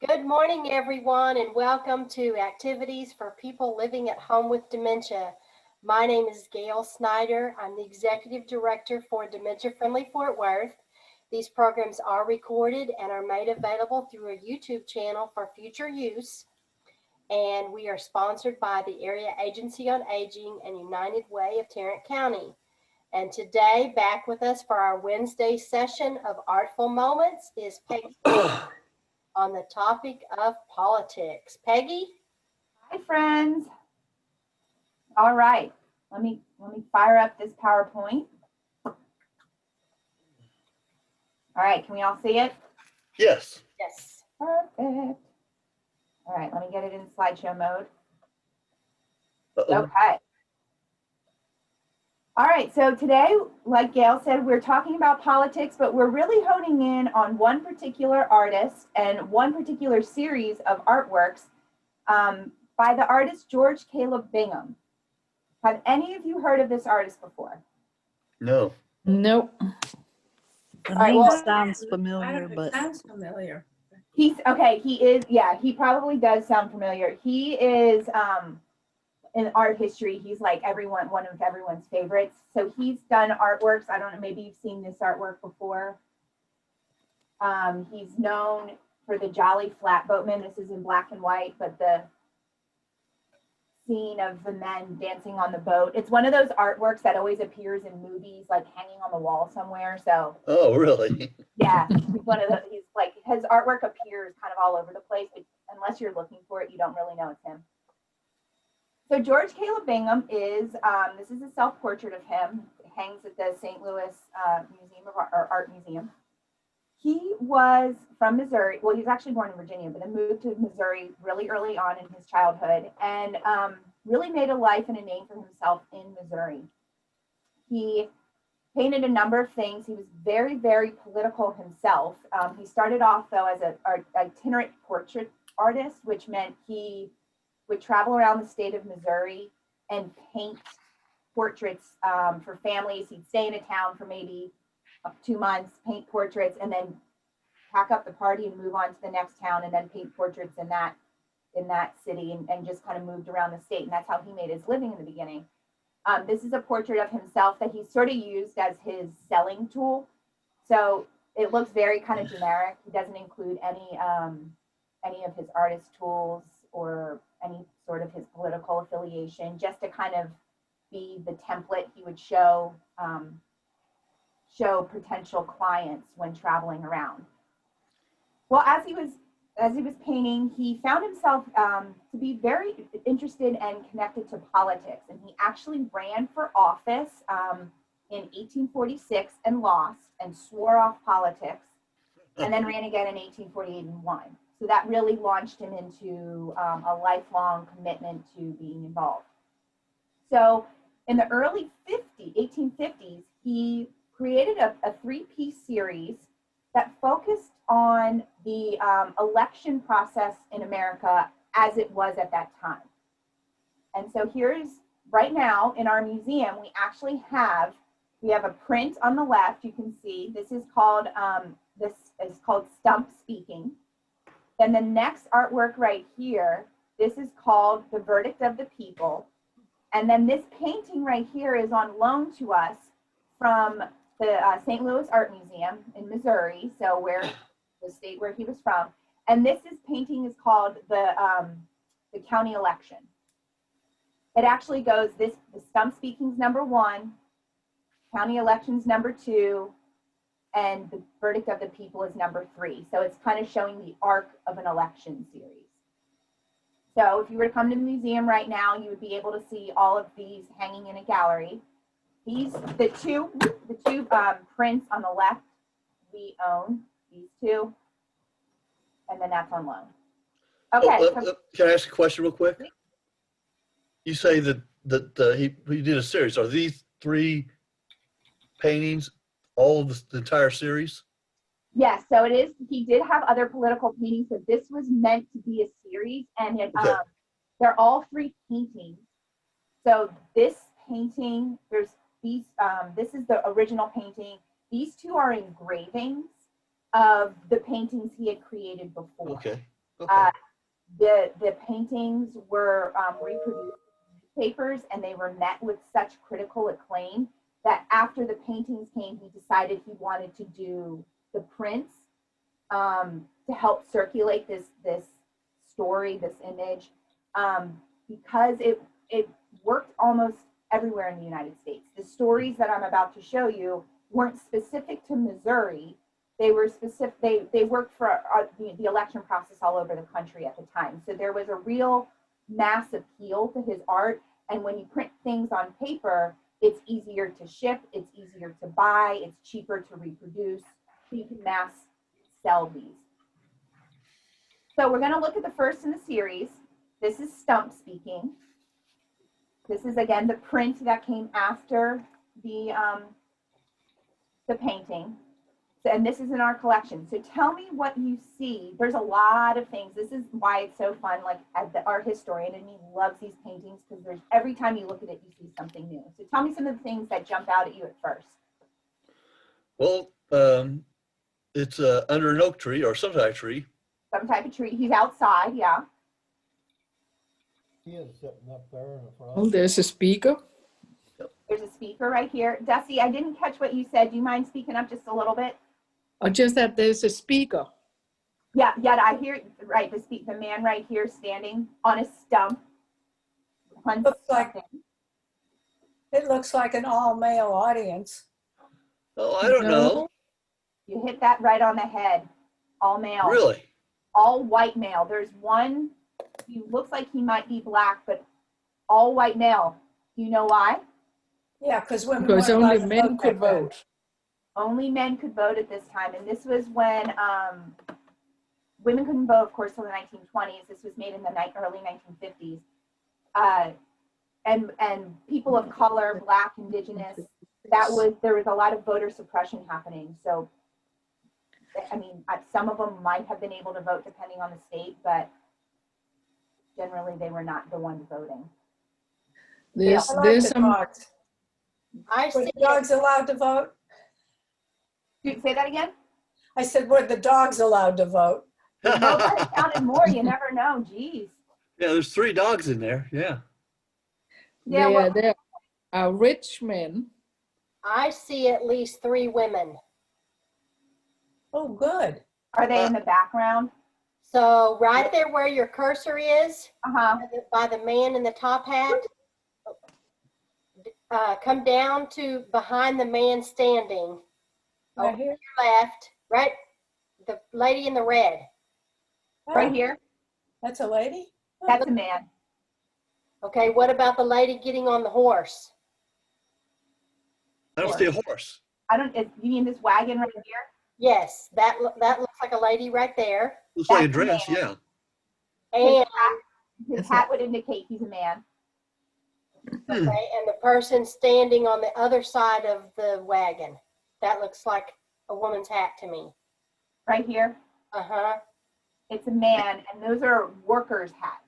Good morning, everyone, and welcome to Activities for People Living at Home with Dementia. My name is Gail Snyder. I'm the Executive Director for Dementia Friendly Fort Worth. These programs are recorded and are made available through a YouTube channel for future use. And we are sponsored by the Area Agency on Aging and United Way of Tarrant County. And today, back with us for our Wednesday session of Artful Moments is Peggy on the topic of politics. Peggy? Hi, friends. All right, let me fire up this PowerPoint. All right, can we all see it? Yes. Yes. Perfect. All right, let me get it in slideshow mode. Uh-oh. Okay. All right, so today, like Gail said, we're talking about politics, but we're really honing in on one particular artist and one particular series of artworks by the artist George Caleb Bingham. Have any of you heard of this artist before? No. Nope. The right, name well, sounds familiar, but sounds familiar. He is, yeah, he probably does sound familiar. He is, in art history, he's like one of everyone's favorites. So he's done artworks. I don't know, maybe you've seen this artwork before. He's known for the Jolly Flatboatman. This is in black and white, but the scene of the men dancing on the boat. It's one of those artworks that always appears in movies, like hanging on the wall somewhere. So Oh, really? yeah, he's one of the, he's like, his artwork appears kind of all over the place, but unless you're looking for it, you don't really know it's him. So George Caleb Bingham is, this is a self-portrait of him. It hangs at the St. Louis Museum of Art Museum. He was from Missouri. Well, he's actually born in Virginia, but then moved to Missouri really early on in his childhood and really made a life and a name for himself in Missouri. He painted a number of things. He was very, very political himself. He started off, though, as an itinerant portrait artist, which meant he would travel around the state of Missouri and paint portraits for families. He'd stay in a town for maybe 2 months, paint portraits, and then pack up the party and move on to the next town and then paint portraits in that city and just kind of moved around the state. And that's how he made his living in the beginning. This is a portrait of himself that he sort of used as his selling tool. So it looks very kind of generic. He doesn't include any of his artist tools or any sort of his political affiliation, just to kind of be the template he would show potential clients when traveling around. Well, as he was painting, he found himself to be very interested and connected to politics, and he actually ran for office in 1846 and lost and swore off politics, and then ran again in 1848 and won. So that really launched him into a lifelong commitment to being involved. So in the early 1850s, he created a three-piece series that focused on the election process in America as it was at that time. And so here's, right now in our museum, we have a print on the left. You can see this is called Stump Speaking. Then the next artwork right here, this is called The Verdict of the People. And then this painting right here is on loan to us from the St. Louis Art Museum in Missouri, so the state where he was from. And this painting is called the county election. It actually goes, the Stump Speaking's #1, county election's #2, and the Verdict of the People is #3. So it's kind of showing the arc of an election series. So if you were to come to the museum right now, you would be able to see all of these hanging in a gallery. The two prints on the left, we own these two, and then that's on loan. Okay. Can I ask a question real quick? You say that he did a series. Are these 3 paintings all of the entire series? Yes, so it is. He did have other political paintings, but this was meant to be a series, and Okay. They're all 3 paintings. So this painting, there's these. This is the original painting. These 2 are engravings of the paintings he had created before. Okay. Okay. The paintings were reproduced in newspapers, and they were met with such critical acclaim that after the paintings came, he decided he wanted to do the prints to help circulate this story, this image, because it worked almost everywhere in the United States. The stories that I'm about to show you weren't specific to Missouri. They were specific. They worked for the election process all over the country at the time. So there was a real mass appeal to his art. And when you print things on paper, it's easier to ship, it's easier to buy, it's cheaper to reproduce. So you can mass sell these. So we're going to look at the first in the series. This is Stump speaking. This is, again, the print that came after the painting. So, and this is in our collection. So tell me what you see. There's a lot of things. This is why it's so fun. Like, the art historian in me loves these paintings because there's every time you look at it, you see something new. So tell me some of the things that jump out at you at first. Well, it's under an oak tree or some type of tree. Some type of tree. He's outside, yeah. He is sitting up there in the front. Oh, there's a speaker. There's a speaker right here. Dusty, I didn't catch what you said. Do you mind speaking up just a little bit? Or just that there's a speaker. Yeah, I hear it. Right, the man right here standing on a stump. It looks like an all-male audience. Oh, I don't know. You hit that right on the head. All male. Really? All white male. There's one, he looks like he might be black, but all white male. Do you know why? Yeah, because women Because weren't only allowed to men could back then. vote. Only men could vote at this time. And this was when women couldn't vote, of course, till the 1920s. This was made in the early 1950s. And people of color, black, indigenous, there was a lot of voter suppression happening. So, I mean, some of them might have been able to vote depending on the state, but generally they were not the ones voting. There's I like there's the some dogs. I Were see the dogs allowed to vote? Say that again? I said, were the dogs allowed to vote? Nobody counted more. You never know. Jeez. Yeah, there's 3 dogs in there. Yeah. Yeah, there are rich men. I see at least 3 women. Oh, good. Are they in the background? So right there where your cursor is, Uh-huh. by the man in the top hat, come down to behind the man standing. Right here? Left, right, the lady in the red. Right Oh, here? that's a lady? That's a man. Okay, what about the lady getting on the horse? I don't see a horse. You mean this wagon right here? Yes, that looks like a lady right there. Looks like a That's a dress, man. yeah. And His hat would indicate he's a man. okay, and the person standing on the other side of the wagon. That looks like a woman's hat to me. Right here? Uh-huh. It's a man, and those are workers' hats.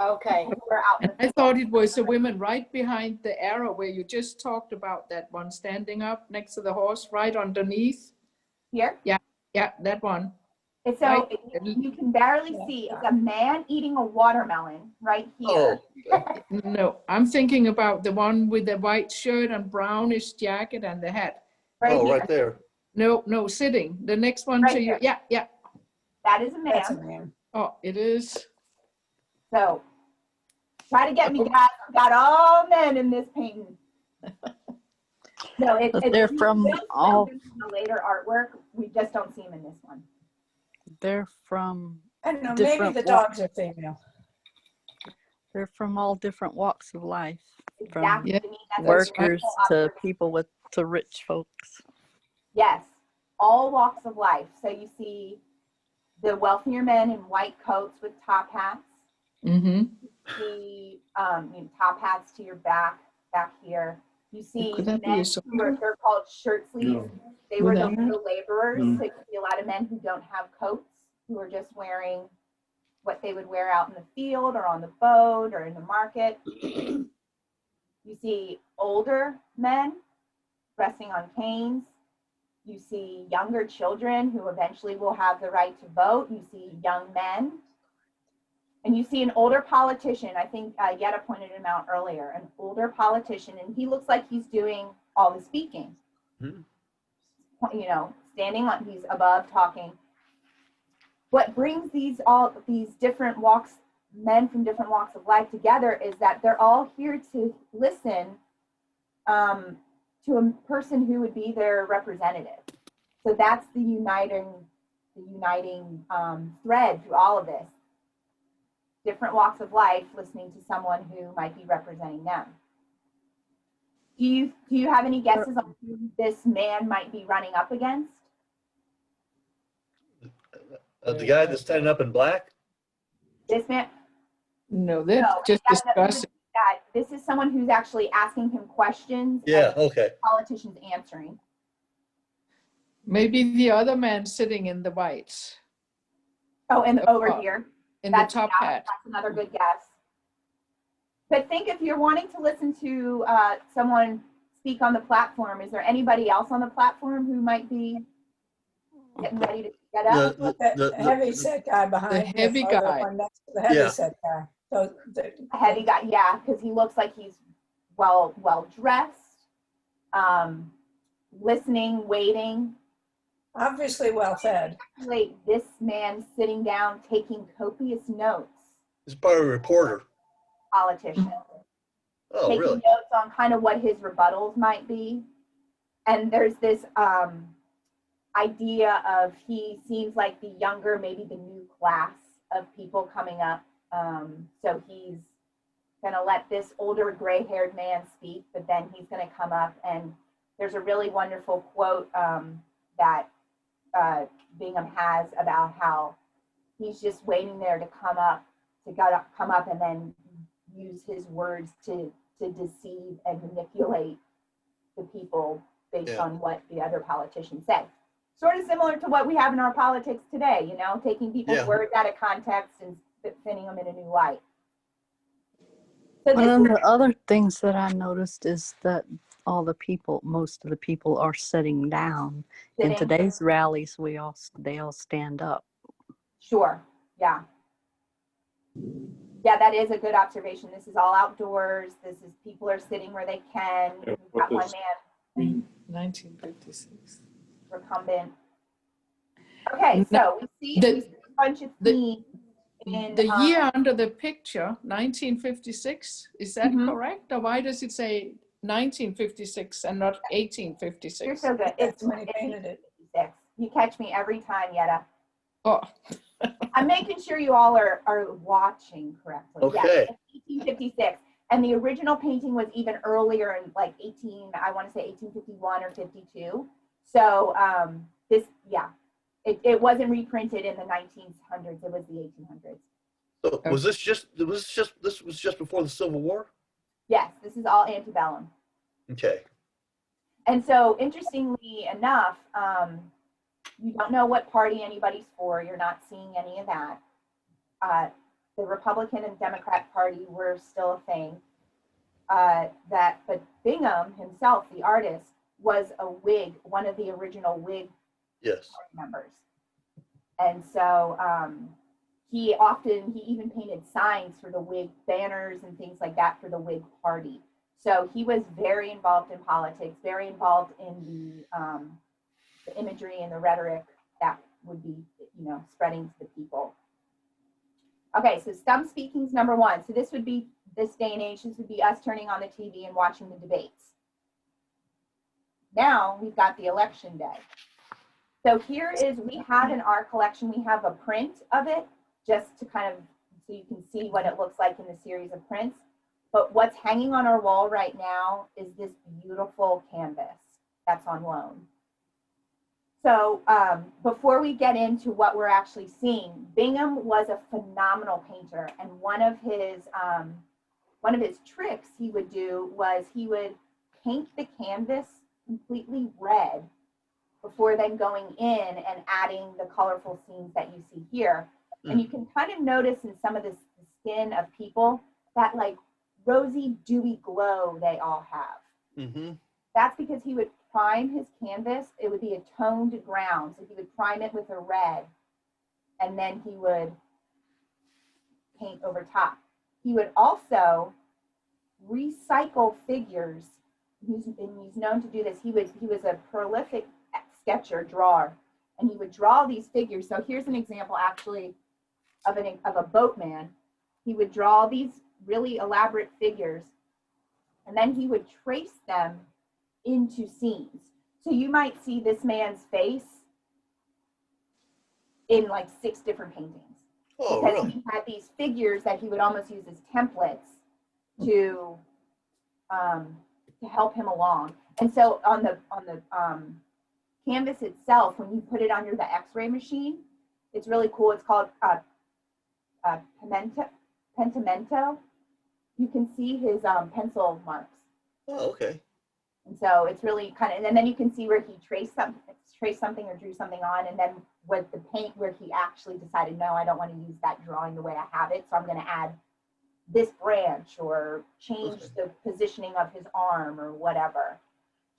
Okay. Who are out in And the I thought it was the women right behind the arrow where you just talked about, that one standing up next to the horse, right underneath. here. Yeah, that one. And so Right. you can barely see. It's a man eating a watermelon right here. Oh, No, I'm thinking about the one with the white shirt and brownish jacket and the hat. Right oh, here. right there. No, sitting. The next one Right to you. here. Yeah. That is a man. That's a man. Oh, it is. So try to get me, guys. I've got all men in this painting. No, They're from all, the later artwork. We just don't see them in this one. they're from, I don't know, maybe Different the dogs are female. they're from all different walks of life, from Exactly. Yeah. To me, that's a workers beautiful to observation. people to rich folks. Yes, all walks of life. So you see the wealthier men in white coats with top hats. Mm-hmm. See top hats to your back here. You see Could that be men a who are, they're called shirt sleeves. They were the Would that- real laborers. So you see a lot of men who don't have coats, who are just wearing what they would wear out in the field or on the boat or in the market. You see older men resting on canes. You see younger children who eventually will have the right to vote. You see young men And you see an older politician, I think Yetta pointed him out earlier, an older politician, and he looks like he's doing all the speaking. Mhm. You know, standing on, he's above talking. What brings all these different walks, men from different walks of life together is that they're all here to listen to a person who would be their representative. So that's the uniting thread through all of this. Different walks of life, listening to someone who might be representing them. Do you have any guesses on who this man might be running up against? The guy that's standing up in black? This man? No, they're No, just that- discussing. this is someone who's actually asking him questions. Yeah, and okay. politicians answering. Maybe the other man sitting in the whites, Oh, and over Oh. here. in That's, the top yeah, hat. that's another good guess. But think if you're wanting to listen to someone speak on the platform, is there anybody else on the platform who might be getting ready to get up? The heavy set guy behind. heavy or the guy. one next to the heavy Yeah. set guy. So A heavy guy, yeah, because he looks like he's well dressed, listening, waiting. obviously well fed. Wait, this man sitting down taking copious notes. He's probably a reporter. Politician. Oh, Taking really? notes on kind of what his rebuttals might be. And there's this idea of he seems like the younger, maybe the new class of people coming up. So he's going to let this older gray-haired man speak, but then he's going to come up, and there's a really wonderful quote that Bingham has about how he's just waiting there to come up and then use his words to deceive and manipulate the people based Yeah. on what the other politicians say. Sort of similar to what we have in our politics today, you know, taking people's Yeah. words out of context and spinning them in a new light. So One this of is, the other things that I noticed is that most of the people are sitting down. In sitting. today's rallies, they all stand up. Sure, yeah. Yeah, that is a good observation. This is all outdoors. People are sitting where they can. We've got one man 1956. recumbent. Okay, so we see a bunch of themes in The year under the picture, 1956, is that Mhm. correct? Or why does it say 1956 and not You're 1856? so good. That's when he painted it. 1856. You catch me every time, Yetta. Oh, I'm making sure you all are watching correctly. Okay. Yes, it's 1856. And the original painting was even earlier in like 1851 or 52. So it wasn't reprinted in the 1900s. It was the 1800s. So was this just before the Civil War? Yes, this is all antebellum. Okay. And so interestingly enough, you don't know what party anybody's for. You're not seeing any of that. The Republican and Democrat Party were still a thing. But Bingham himself, the artist, was a Whig, one of the original Whig Yes. members. And so he even painted signs for the Whig banners and things like that for the Whig Party. So he was very involved in politics, very involved in the imagery and the rhetoric that would be, spreading to the people. Okay, so stump speaking's number one. So this would be, this day and age, this would be us turning on the TV and watching the debates. Now we've got the election day. So here is, we have in our collection, we have a print of it, just to kind of, so you can see what it looks like in the series of prints. But what's hanging on our wall right now is this beautiful canvas that's on loan. So before we get into what we're actually seeing, Bingham was a phenomenal painter, and one of his tricks he would do was he would paint the canvas completely red before then going in and adding the colorful scenes that you see here. And you can kind of notice in some of the skin of people that like rosy, dewy glow they all have. Mm-hmm. That's because he would prime his canvas. It would be a toned ground. So he would prime it with a red, and then he would paint over top. He would also recycle figures. He's known to do this. He was a prolific sketcher, drawer, and he would draw these figures. So here's an example actually of a boatman. He would draw these really elaborate figures, and then he would trace them into scenes. So you might see this man's face in like 6 different paintings. Oh, Because really? he had these figures that he would almost use as templates to help him along. And so on the canvas itself, when you put it under the X-ray machine, it's really cool. It's called pentimento. You can see his pencil marks. Oh, okay. And so it's really kind of, and then you can see where he traced something or drew something on, and then with the paint where he actually decided, no, I don't want to use that drawing the way I have it, so I'm going to add this branch or change the positioning of his arm or whatever.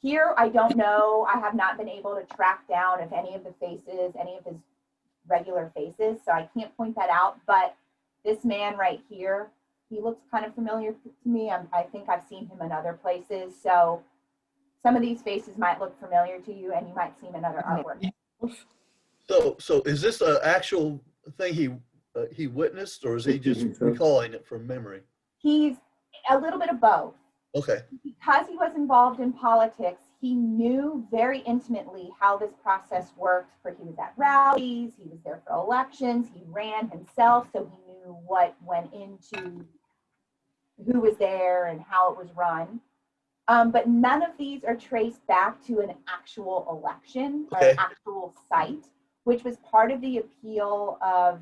Here, I don't know. I have not been able to track down if any of the faces, any of his regular faces, so I can't point that out, but this man right here, he looks kind of familiar to me. I think I've seen him in other places, so some of these faces might look familiar to you, and you might see him in other artwork. So is this an actual thing he witnessed, or is he just recalling it from memory? He's a little bit of both. Okay. Because he was involved in politics, he knew very intimately how this process worked. He was at rallies, he was there for elections, he ran himself, so he knew what went into who was there and how it was run. But none of these are traced back to an actual election or an actual site, which was part of the appeal of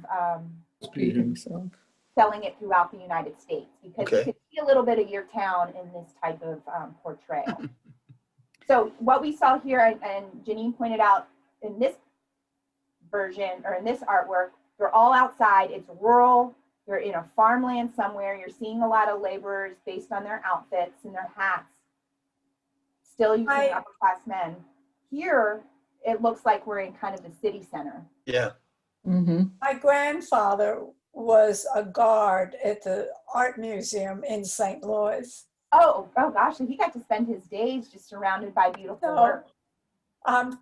selling it throughout the United States, because you could see a little bit of your town in this type of portrayal. So what we saw here, and Janine pointed out in this version or in this artwork, they're all outside. It's rural. They're in a farmland somewhere. You're seeing a lot of laborers based on their outfits and their hats. Still using upper class men. Here, it looks like we're in kind of the city center. Yeah. Mm-hmm. My grandfather was a guard at the art museum in St. Louis. Oh gosh, so he got to spend his days just surrounded by beautiful work.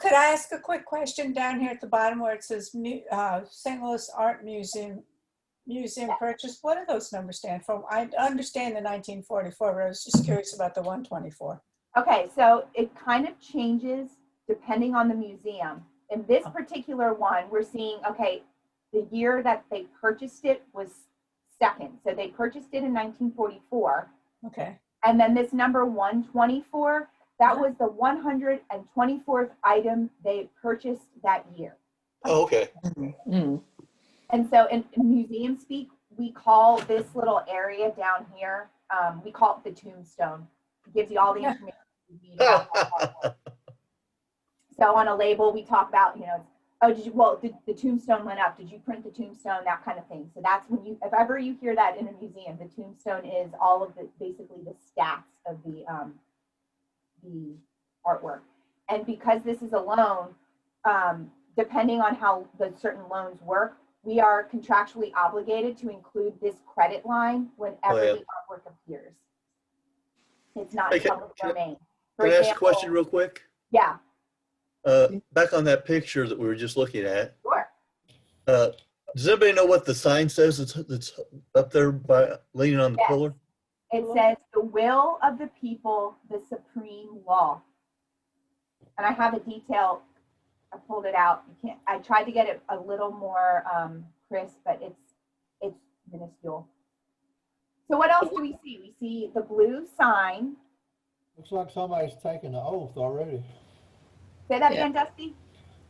Could I ask a quick question down here at the bottom where it says St. Louis Art Museum purchase? What do those numbers stand for? I understand the 1944, but I was just curious about the 124. Okay, so it kind of changes depending on the museum. In this particular one, we're seeing, okay, the year that they purchased it was second. So they purchased it in 1944. Okay. And then this number 124, that was the 124th item they purchased that year. Oh, okay. Mm-hmm. And so in museum speak, we call this little area down here, we call it the tombstone. It gives you all the information you need about that artwork. So on a label, we talk about, oh, the tombstone went up. Did you print the tombstone? That kind of thing. So that's when if ever you hear that in a museum, the tombstone is all of basically the stats of the artwork. And because this is a loan, depending on how the certain loans work, we are contractually obligated to include this credit line whenever the artwork appears. It's not public domain. Can I ask a question real quick? Yeah. Back on that picture that we were just looking at. Sure. Does anybody know what the sign says that's up there by leaning on the pillar? It says, "The will of the people, the supreme law." And I have a detail. I pulled it out. I tried to get it a little more crisp, but it's minuscule. So what else do we see? We see the blue sign. Looks like somebody's taking the oath already. Say that again, Dusty.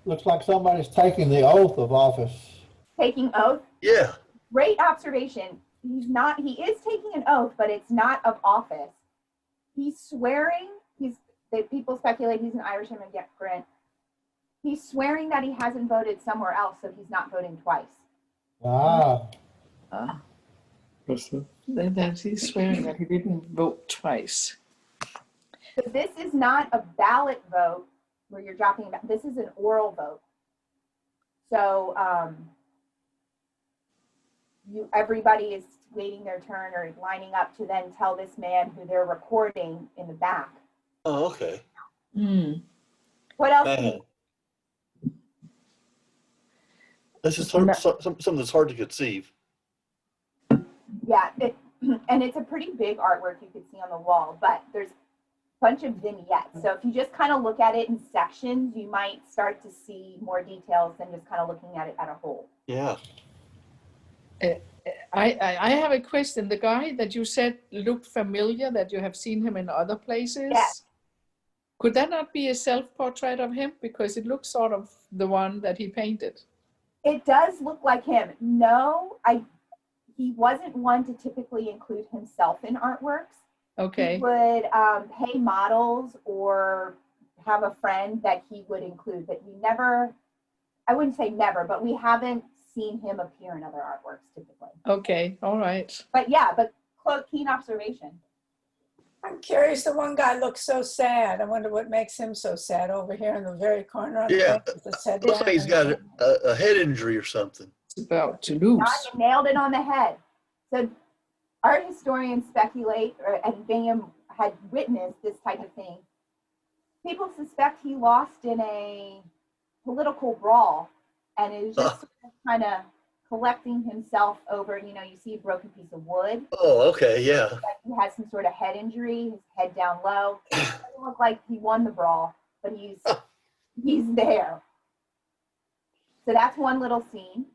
Looks like somebody's taking the oath of office. Taking oath. Yeah. Great observation. He is taking an oath, but it's not of office. He's swearing. People speculate he's an Irish immigrant. He's swearing that he hasn't voted somewhere else, so he's not voting twice. That he's swearing that he didn't vote twice. So this is not a ballot vote where you're dropping. This is an oral vote. So everybody is waiting their turn or lining up to then tell this man who they're recording in the back. Oh, okay. Mm. What else? Man. That's just hard, something that's hard to conceive. Yeah, and it's a pretty big artwork you can see on the wall, but there's a bunch of vignettes. So if you just kind of look at it in sections, you might start to see more details than just kind of looking at it at a whole. Yeah. I have a question. The guy that you said looked familiar, that you have seen him in other places. Yes. Could that not be a self-portrait of him? Because it looks sort of the one that he painted. It does look like him. No, he wasn't one to typically include himself in artworks. Okay. He would pay models or have a friend that he would include, but we never, I wouldn't say never, but we haven't seen him appear in other artworks typically. Okay, all right. But yeah, but keen observation. I'm curious, the one guy looks so sad. I wonder what makes him so sad over here in the very corner on the Yeah. bench with his head Looks down like he's and- got a head injury or something. It's about to God, lose. you nailed it on the head. So art historians speculate, and Bingham had witnessed this type of thing. People suspect he lost in a political brawl and is just sort of kind of collecting himself over, you see a broken piece of wood. Oh, okay, yeah. He has some sort of head injury, his head down low. It doesn't look like he won the brawl, but he's there. So that's one little scene.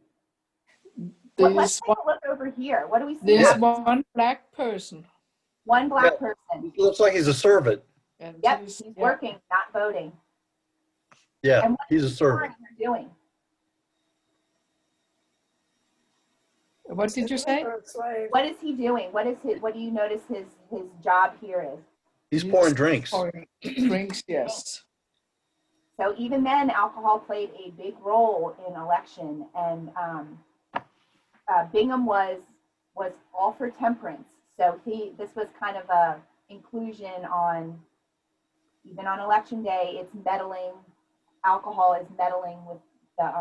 Let's There's take a look over here. What do we see? there's now? one black person. One black Yeah. person. He looks like he's a servant. And Yep, he's yeah. working, not voting. Yeah, And what he's a is servant. he doing? What did you say? What is he doing? What do you notice his job here is? He's pouring drinks. Pouring drinks, yes. So even then, alcohol played a big role in election, and Bingham was all for temperance. So this was kind of a inclusion on, even on election day, it's meddling. Alcohol is meddling with the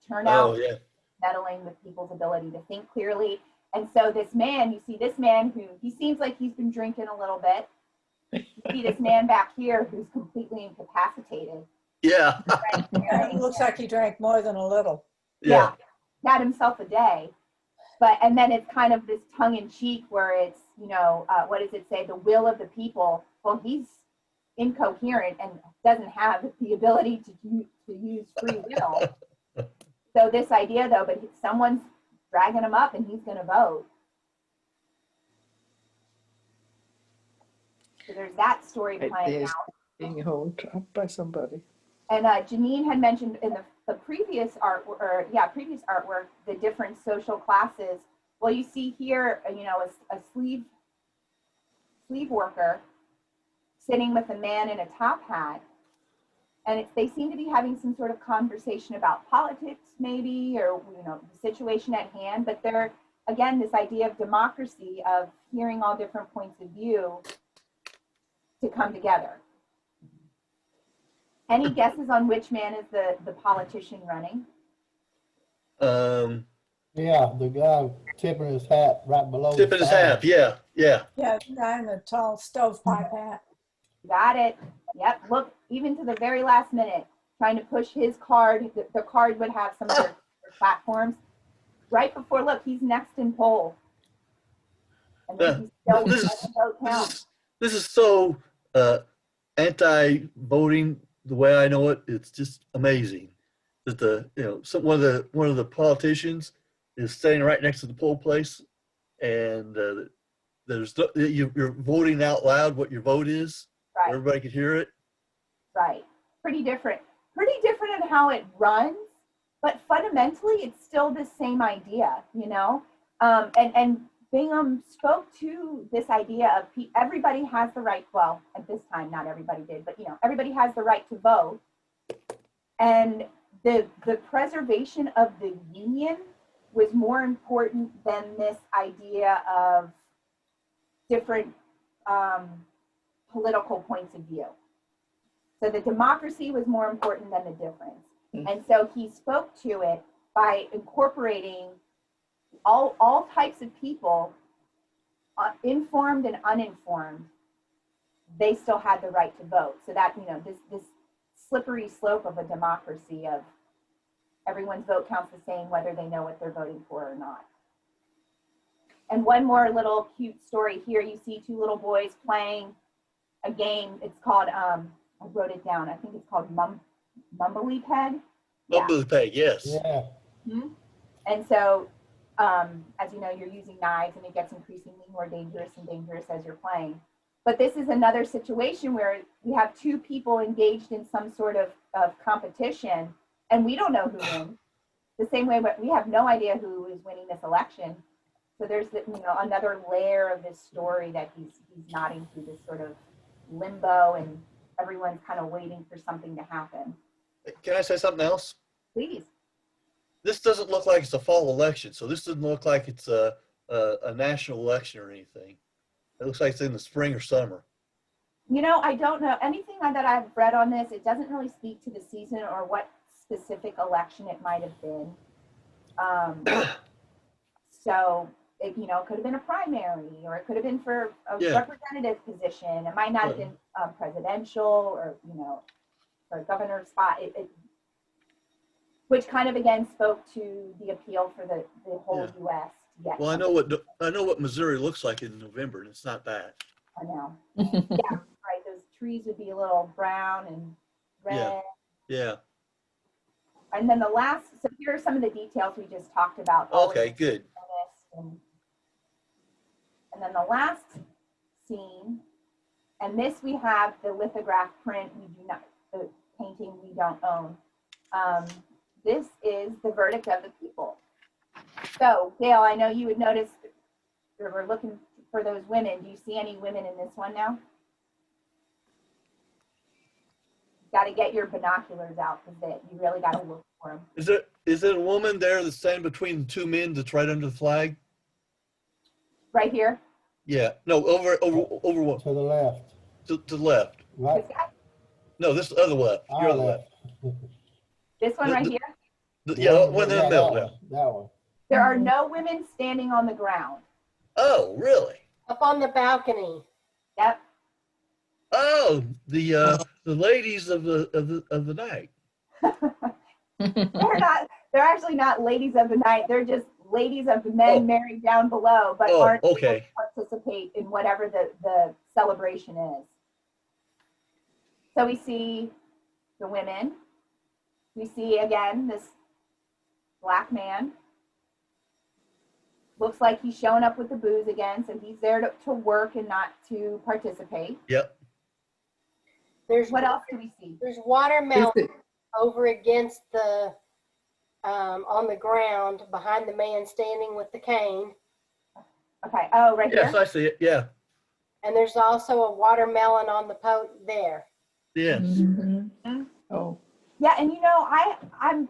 turnout. Oh, yeah. Meddling with people's ability to think clearly. And so this man, you see this man who, he seems like he's been drinking a little bit. You see this man back here who's completely incapacitated. Yeah. Yeah, it looks like he drank more than a little. Yeah. He had himself a day. And then it's kind of this tongue in cheek where it's, what does it say? The will of the people. Well, he's incoherent and doesn't have the ability to use free will. So this idea, though, but someone's dragging him up and he's going to vote. So there's that story playing There's out. being held up by somebody. And Janine had mentioned in the previous previous artwork, the different social classes. Well, you see here, a sleeve worker sitting with a man in a top hat. And they seem to be having some sort of conversation about politics, maybe, or the situation at hand. But they're, again, this idea of democracy, of hearing all different points of view to come together. Any guesses on which man is the politician running? Yeah, the guy tipping his hat right below. Tipping his hat. Yeah. Yeah, the guy in the tall stovepipe hat. Got it. Yep. Look, even to the very last minute, trying to push his card. The card would have some of their platforms. Right before, look, he's next in poll. And then he's still letting vote count. This is so anti-voting the way I know it. It's just amazing that one of the politicians is standing right next to the poll place, and you're voting out loud what your vote is. Right. Everybody can hear it. Right. Pretty different in how it runs, but fundamentally it's still the same idea, and Bingham spoke to this idea of everybody has the right, well, at this time, not everybody did, but everybody has the right to vote. And the preservation of the union was more important than this idea of different political points of view. So the democracy was more important than the difference. And so he spoke to it by incorporating all types of people, informed and uninformed, they still had the right to vote. So that, this slippery slope of a democracy of everyone's vote counts the same whether they know what they're voting for or not. And one more little cute story here. You see two little boys playing a game. It's called, I wrote it down. I think it's called Mumbly Peg. Mumbly Peg, yes. Yeah. Mm-hmm. And so, as you know, you're using knives and it gets increasingly more dangerous and dangerous as you're playing. But this is another situation where we have two people engaged in some sort of competition and we don't know who wins. The same way we have no idea who is winning this election. So there's another layer of this story that he's nodding to, this sort of limbo, and everyone's kind of waiting for something to happen. Can I say something else? Please. This doesn't look like it's a fall election, so this doesn't look like it's a national election or anything. It looks like it's in the spring or summer. I don't know anything that I've read on this. It doesn't really speak to the season or what specific election it might have been. So it could have been a primary, or it could have been for a representative position. It might not have been presidential, or for a governor's spot. Which kind of again spoke to the appeal for the whole U.S. Well, I know what Missouri looks like in November, and it's not bad. I know. Yeah, right. Those trees would be a little brown and red. Yeah. And then so here are some of the details we just talked about. Okay, good. And then the last scene, and this we have the lithograph print, the painting we don't own. This is the verdict of the people. So, Gail, I know you would notice we're looking for those women. Do you see any women in this one now? Got to get your binoculars out because you really got to look for them. Is there a woman there that's standing between the two men that's right under the flag? Right here? Yeah. No, over what? To the left. To the left. This Right. guy? No, this other left. Your other left. This one right here? One in the middle now. That one. There are no women standing on the ground. Oh, really? Up on the balcony. Yep. Oh, the ladies of the night. They're actually not ladies of the night. They're just ladies of the men married down below, but aren't able to participate in whatever the celebration is. So we see the women. We see again this black man. Looks like he's showing up with the booze again, so he's there to work and not to participate. Yep. What else do we see? There's watermelon over against the on the ground behind the man standing with the cane. Okay. Oh, right here. Yes, I see it. Yeah. And there's also a watermelon on the there. Yes. Mm-hmm. Oh. Yeah, and I'm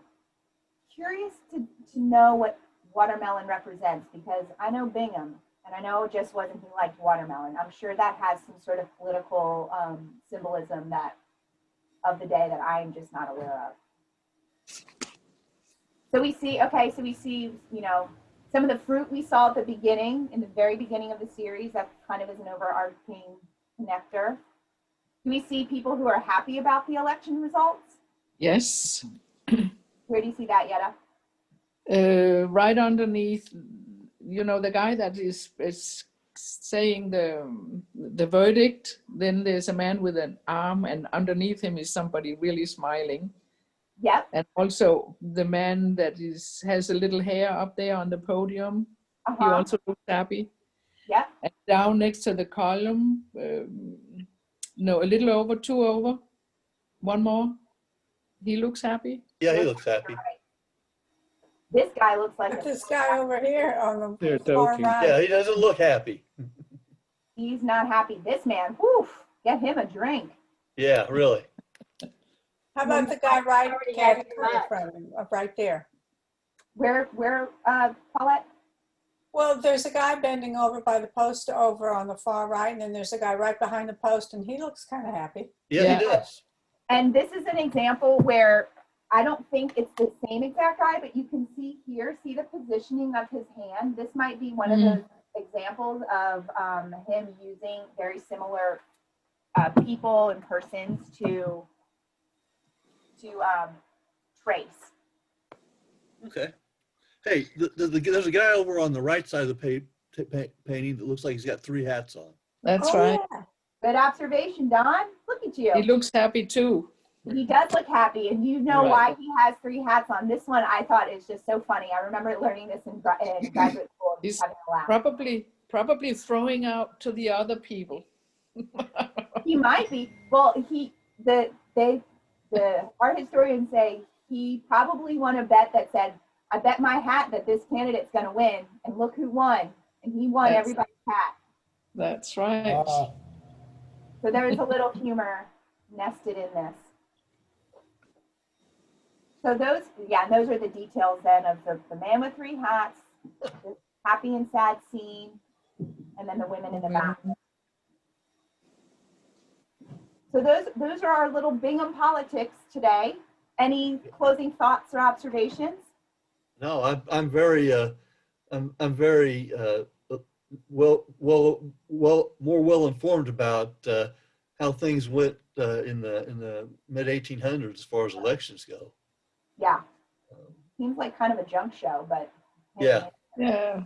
curious to know what watermelon represents, because I know Bingham, and I know it just wasn't he liked watermelon. I'm sure that has some sort of political symbolism of the day that I am just not aware of. So we see, some of the fruit we saw at the beginning, in the very beginning of the series, that kind of is an overarching connector. Do we see people who are happy about the election results? Yes. Where do you see that, Yetta? Right underneath, the guy that is saying the verdict, then there's a man with an arm, and underneath him is somebody really smiling. Yep. And also the man that has a little hair up there on the podium, he also looks happy. Yep. And down next to the column, a little over, 2 over, one more, he looks happy. Yeah, he looks happy. This guy looks like This guy over here on They're the far joking. right. Yeah, he doesn't look happy. He's not happy. This man, whew, get him a drink. Yeah, really. How about the guy right Already had from him, right there? Where, Paulette? Well, there's a guy bending over by the post over on the far right, and then there's a guy right behind the post, and he looks kind of happy. Yeah, he does. And this is an example where I don't think it's the same exact guy, but you can see here, see the positioning of his hand. This might be one of those examples of him using very similar people and persons to trace. Okay. Hey, there's a guy over on the right side of the painting that looks like he's got 3 hats on. That's Oh, right. yeah. Good observation, Don. Look at you. He looks happy too. He does look happy, and you know Right. why he has 3 hats on. This one I thought is just so funny. I remember learning this in graduate school and He's having a laugh. Probably throwing out to the other people. He might be. Well, the art historians say he probably won a bet that said, "I bet my hat that this candidate's going to win," and look who won, and he won That's- everybody's hat. That's right. So there is a little humor nested in this. So those are the details then of the man with 3 hats, the happy and sad scene, and then the women in the back. So those are our little Bingham politics today. Any closing thoughts or observations? No, I'm very more well informed about how things went in the mid 1800s as far as elections go. Yeah. Seems like kind of a junk show, but Yeah. Yeah.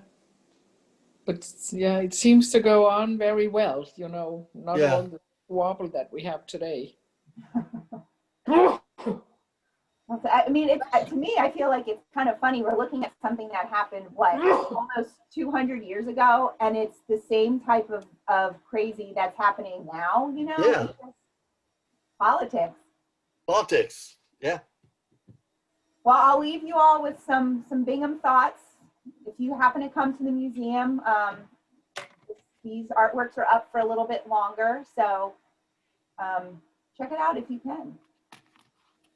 But yeah, it seems to go on very well, you know, not Yeah. all the wobble that we have today. I mean, to me, I feel like it's kind of funny. We're looking at something that happened, almost 200 years ago, and it's the same type of crazy that's happening now, you know? Yeah. It's just politics. Politics. Yeah. Well, I'll leave you all with some Bingham thoughts. If you happen to come to the museum, these artworks are up for a little bit longer, so check it out if you can.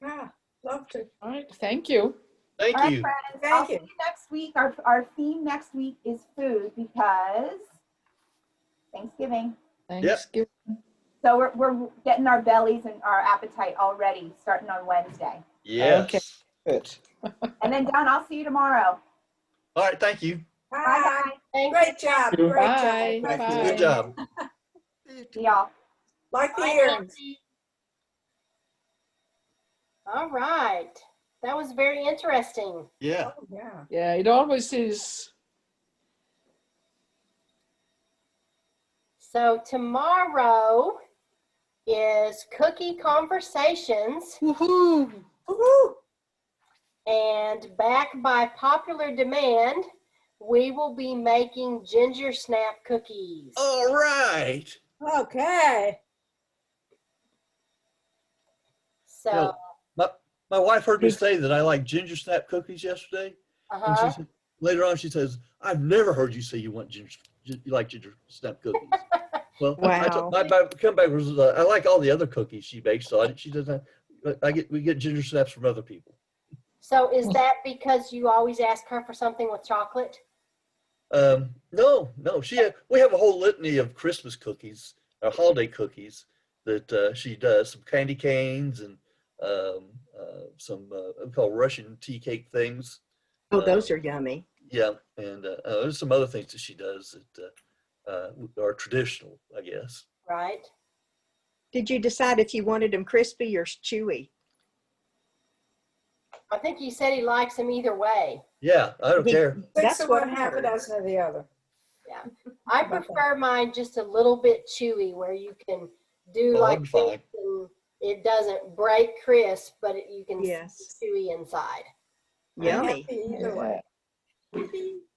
Yeah, love to. All right, thank you. Thank All right, you. friends, Thank I'll you. see you next week. Our theme next week is food because Thanksgiving. Thanksgiving. So we're getting our bellies and our appetite already, starting on Wednesday. Yes. Okay. Good. And then Don, I'll see you tomorrow. All right. Thank you. Bye, Bye. guys. Thank Great job. Great Bye. job. Bye. Good job. See y'all. Like the Bye, earrings. Nancy. All right. That was very interesting. Yeah. Oh, yeah. Yeah, it always is. So tomorrow is Cookie Conversations, Woohoo. Woo-hoo. and back by popular demand, we will be making ginger snap cookies. All right. Okay. So, Well, my wife heard me say that I like ginger snap cookies yesterday. And she said, later on, she says, "I've never heard you say you like ginger snap cookies." Well, Wow. my comeback was I like all the other cookies she bakes, so she doesn't. We get ginger snaps from other people. so is that because you always ask her for something with chocolate? No. We have a whole litany of Christmas cookies, holiday cookies that she does. Some candy canes and some called Russian tea cake things. Oh, those are yummy. Yeah, and there's some other things that she does that are traditional, I guess. Right. Did you decide if you wanted them crispy or chewy? I think he said he likes them either way. Yeah, I don't care. 6 That's of what one, I half a heard. dozen of the other. I prefer mine just a little bit chewy, where you can do Oh, like I'm fine. this and it doesn't break crisp, but you can Yes. see chewy inside. I'm Yummy. happy either way.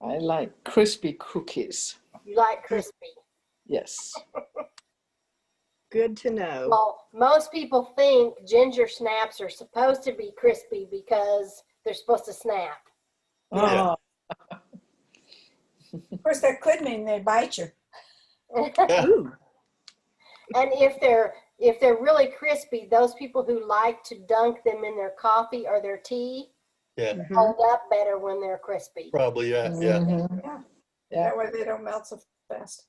I like crispy cookies. You like crispy. Yes. Good to know. Well, most people think ginger snaps are supposed to be crispy because they're supposed to snap. Yeah. Oh, Of course, that could mean they bite you. Yeah. Ooh, And if they're really crispy, those people who like to dunk them in their coffee or their tea Yeah, mhm. hold up better when they're crispy. probably. Yeah. mhm. Yeah. Yeah. That way they don't melt so fast.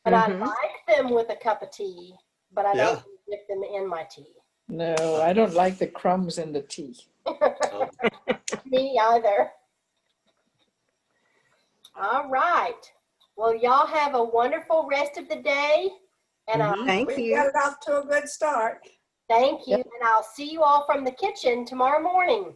But I Mhm. like them with a cup of tea, but I don't dip them in my tea. No, I don't like the crumbs in the tea. Me either. All right. Well, y'all have a wonderful rest of the day. And Thank We've you. got it off to a good start. thank you. And I'll see you all from the kitchen tomorrow morning.